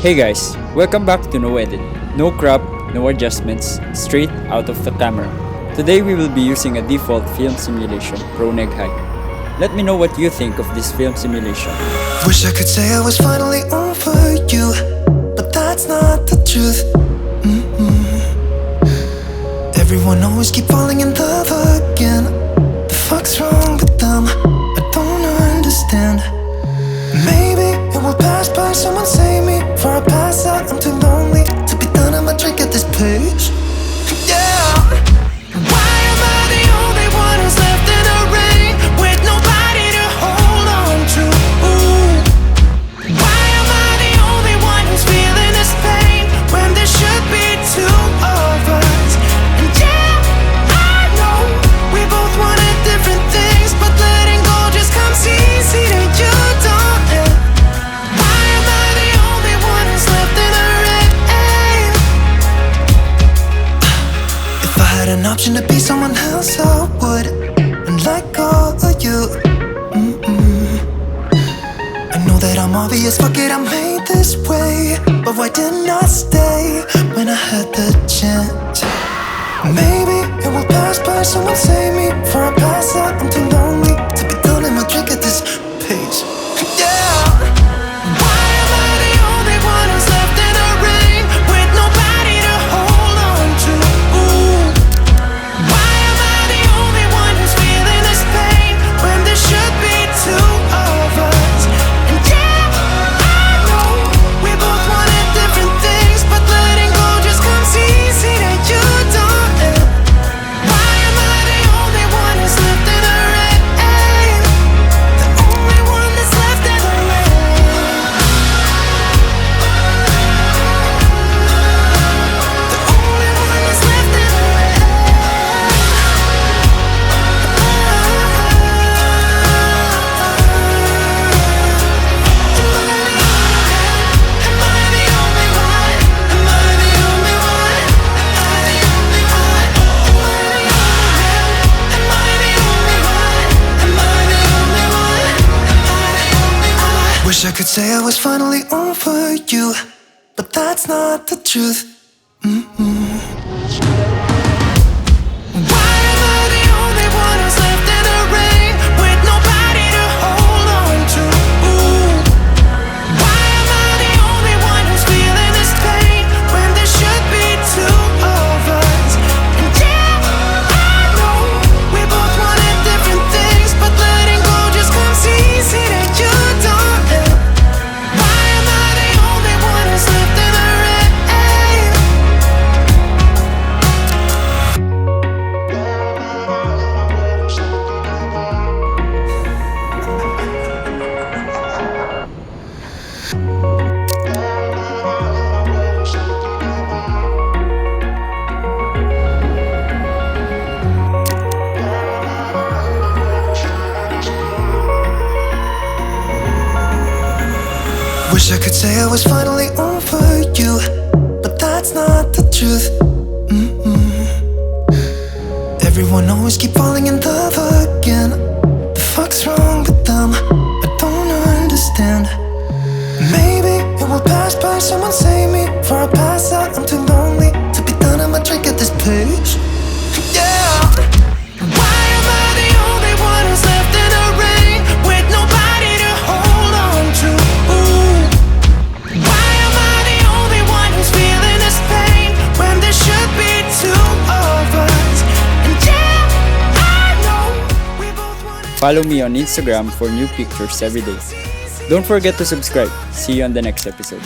Hey guys, welcome back to No Edit. No crop, no adjustments, straight out of the camera. Today we will be using a default film simulation, PRO Neg High. Let me know what you think of this film simulation. Wish I could say I was finally over you, but that's not the truth. Everyone always keep falling in love again. The fuck's wrong with them? I don't understand. Maybe it will pass by, someone save me. For I pass out, I'm too lonely to be done. I'ma drink at this place. Yeah. Why am I the only one who's left in the rain with nobody to hold on to? Ooh. Why am I the only one who's feeling this pain when there should be two of us? And yeah, I know we both wanted different things, but letting go just comes easy to you, don't it? Why am I the only one who's left in the rain? If I had an option to be someone else, I would, and let go of you. I know that I'm obvious, fuck it, I'm made this way. But why didn't I stay when I had the chance? Maybe it will pass by, someone save me. For I pass out, I'm too lonely to be done. I'ma drink at this pace. Yeah. Why am I the only one who's left in the rain with nobody to hold on to? Ooh. Why am I the only one who's feeling this pain when there should be two of us? And yeah, I know we both wanted different things, but letting go just comes easy to you, don't it? Why am I the only one who's left in the rain? The only one that's left in the rain. The only one that's left in the rain. Am I the only one? Am I the only one? Am I the only one? Am I the only one? Am I the only one? Am I the only one? Wish I could say I was finally over you, but that's not the truth. Why am I the only one who's left in the rain with nobody to hold on to? Ooh. Why am I the only one who's feeling this pain when there should be two of us? And yeah, I know we both wanted different things, but letting go just comes easy to you, don't it? Why am I the only one who's left in the rain? Wish I could say I was finally over you, but that's not the truth. Everyone always keep falling in love again. The fuck's wrong with them? I don't understand. Maybe it will pass by, someone save me. For I pass out, I'm too lonely to be done. I'ma drink at this place. Yeah. Why am I the only one who's left in the rain with nobody to hold on to? Ooh. Why am I the only one who's feeling this pain when there should be two of us? And yeah, I know we both wanted. Follow me on Instagram for new pictures every day. Don't forget to subscribe. See you on the next episode.